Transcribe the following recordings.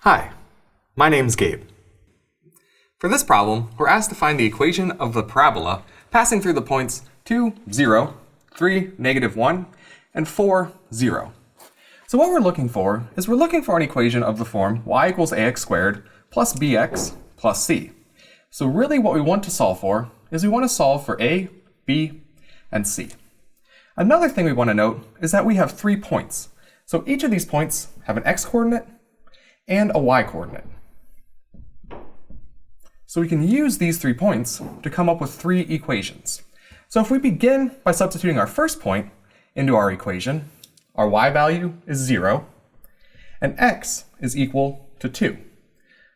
Hi, my name's Gabe. For this problem, we're asked to find the equation of the parabola passing through the points 2, 0, 3, -1, and 4, 0. So what we're looking for is an equation of the form y equals ax squared plus bx plus c. So really what we want to solve for is we want to solve for a, b, and c. Another thing we want to note is that we have 3 points. So each of these points have an x-coordinate and a y-coordinate. So we can use these 3 points to come up with 3 equations. So if we begin by substituting our first point into our equation, our y value is 0, and x is equal to 2.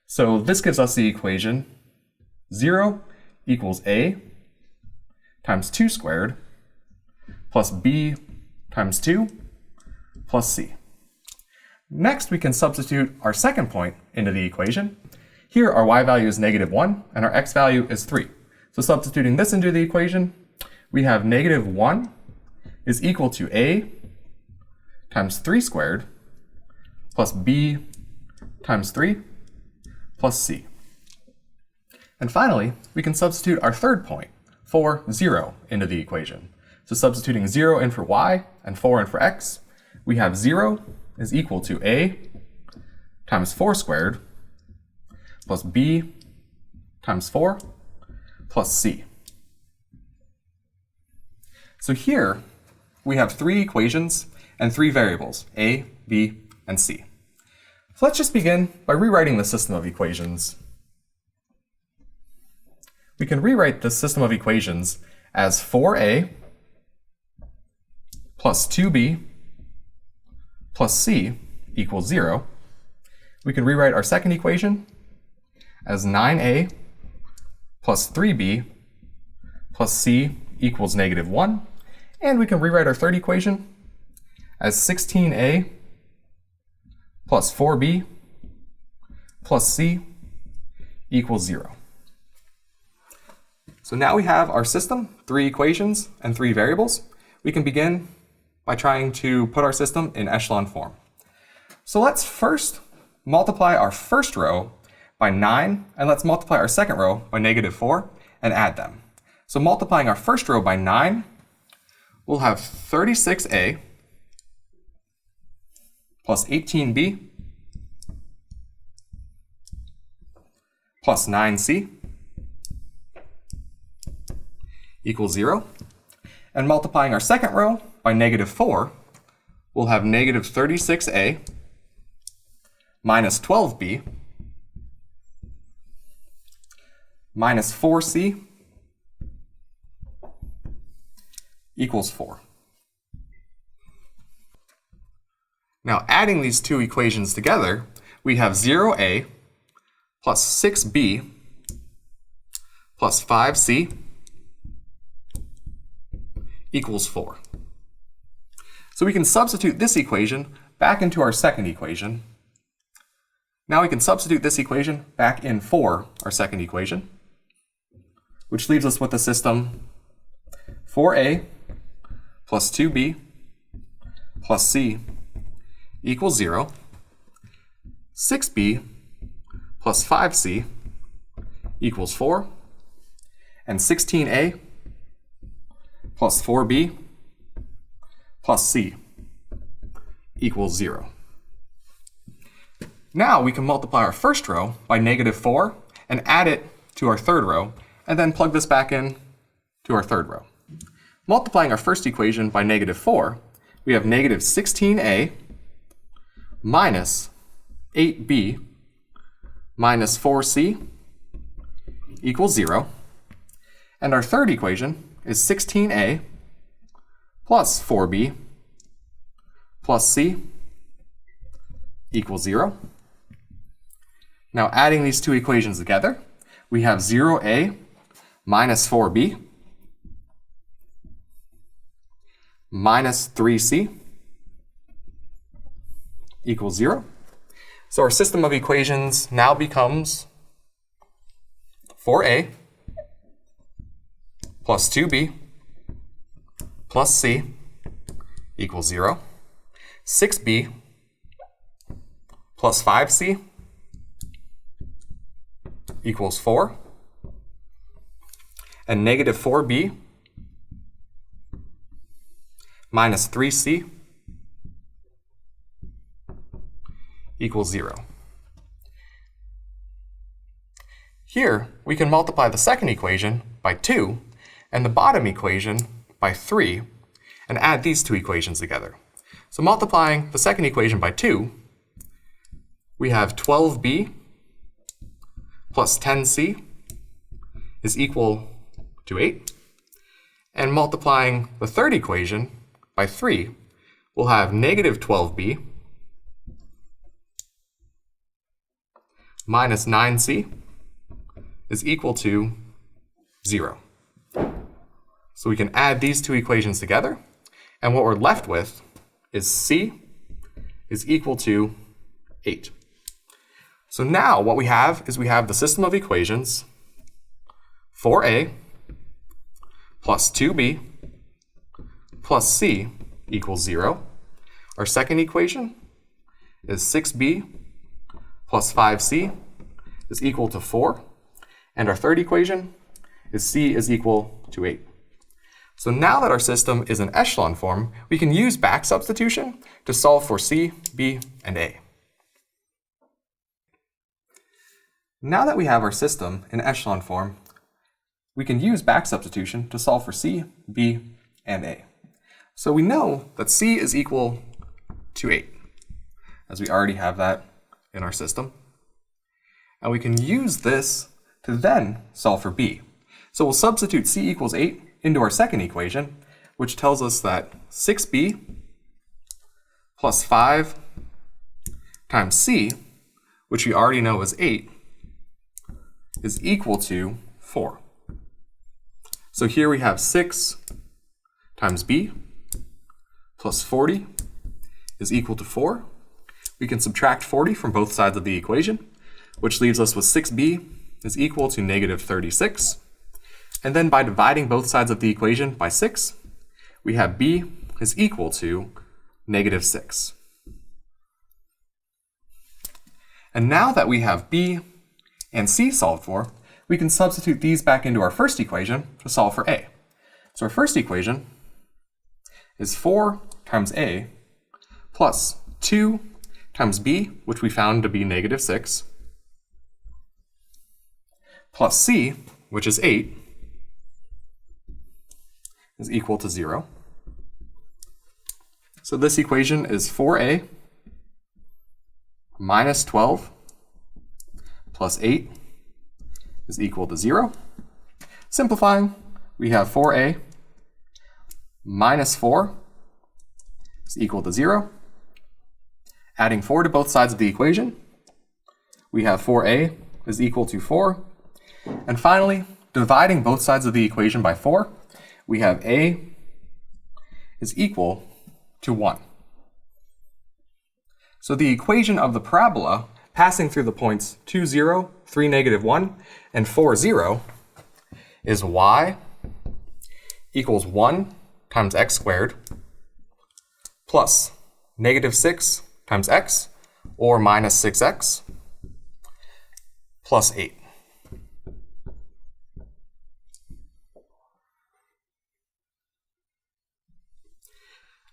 So this gives us the equation 0 equals a times 2 squared plus b times 2 plus c. Next, we can substitute our second point into the equation. Here, our y value is -1, and our x value is 3. So substituting this into the equation, we have -1 is equal to a times 3 squared plus b times 3 plus c. And finally, we can substitute our third point, 4, 0, into the equation. So substituting 0 in for y and 4 in for x, we have 0 is equal to a times 4 squared plus b times 4 plus c. So here we have 3 equations and 3 variables, a, b, and c. So let's just begin by rewriting the system of equations. We can rewrite this system of equations as 4a plus 2b plus c equals 0. We can rewrite our second equation as 9a plus 3b plus c equals -1. And we can rewrite our third equation as 16a plus 4b plus c equals 0. So now we have our system, 3 equations and 3 variables. We can begin by trying to put our system in echelon form. So let's first multiply our first row by 9, and let's multiply our second row by -4 and add them. So multiplying our first row by 9, we'll have 36a plus 18b plus 9c equals 0. And multiplying our second row by -4, we'll have -36a minus 12b minus 4c equals 4. Now adding these 2 equations together, we have 0a plus 6b plus 5c equals 4. So we can substitute this equation back into our second equation. Now we can substitute this equation back in for our second equation, which leaves us with the system 4a plus 2b plus c equals 0, 6b plus 5c equals 4, and 16a plus 4b plus c equals 0. Now we can multiply our first row by -4 and add it to our third row, and then plug this back in to our third row. Multiplying our first equation by -4, we have -16a minus 8b minus 4c equals 0. And our third equation is 16a plus 4b plus c equals 0. Now adding these 2 equations together, we have 0a minus 4b minus 3c equals 0. So our system of equations now becomes 4a plus 2b plus c equals 0, 6b plus 5c equals 4, and negative 4b minus 3c equals 0. Here, we can multiply the second equation by 2 and the bottom equation by 3 and add these two equations together. So multiplying the second equation by 2, we have 12b plus 10c is equal to 8. And multiplying the third equation by 3, we'll have negative 12b minus 9c is equal to 0. So we can add these two equations together, and what we're left with is c is equal to 8. So now what we have is we have the system of equations 4a plus 2b plus c equals 0. Our second equation is 6b plus 5c is equal to 4. And our third equation is c is equal to 8. So now that our system is in echelon form, we can use back substitution to solve for c, b, and a. Now that we have our system in echelon form, we can use back substitution to solve for c, b, and a. So we know that c is equal to 8, as we already have that in our system. And we can use this to then solve for b. So we'll substitute c equals 8 into our second equation, which tells us that 6b plus 5 times c, which we already know is 8, is equal to 4. So here we have 6 times b plus 40 is equal to 4. We can subtract 40 from both sides of the equation, which leaves us with 6b is equal to negative 36. And then by dividing both sides of the equation by 6, we have b is equal to negative 6. And now that we have b and c solved for, we can substitute these back into our first equation to solve for a. So our first equation is 4 times a plus 2 times b, which we found to be negative 6, plus c, which is 8, is equal to 0. So this equation is 4a minus 12 plus 8 is equal to 0. Simplifying, we have 4a minus 4 is equal to 0. Adding 4 to both sides of the equation, we have 4a is equal to 4. And finally, dividing both sides of the equation by 4, we have a is equal to 1. So the equation of the parabola passing through the points 2, 0, 3, negative 1, and 4, 0 is y equals 1 times x squared plus negative 6 times x, or minus 6x, plus 8.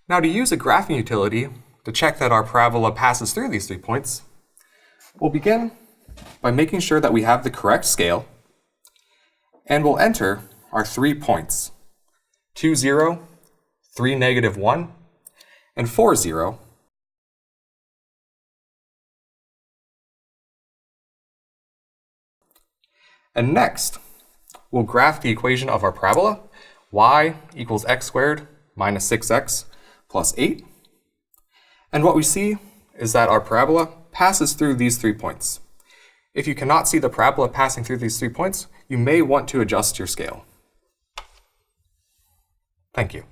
Now to use a graphing utility to check that our parabola passes through these 3 points, we'll begin by making sure that we have the correct scale, and we'll enter our 3 points, 2, 0, 3, negative 1, and 4, 0. And next, we'll graph the equation of our parabola, y equals x squared minus 6x plus 8. And what we see is that our parabola passes through these 3 points. If you cannot see the parabola passing through these 3 points, you may want to adjust your scale. Thank you.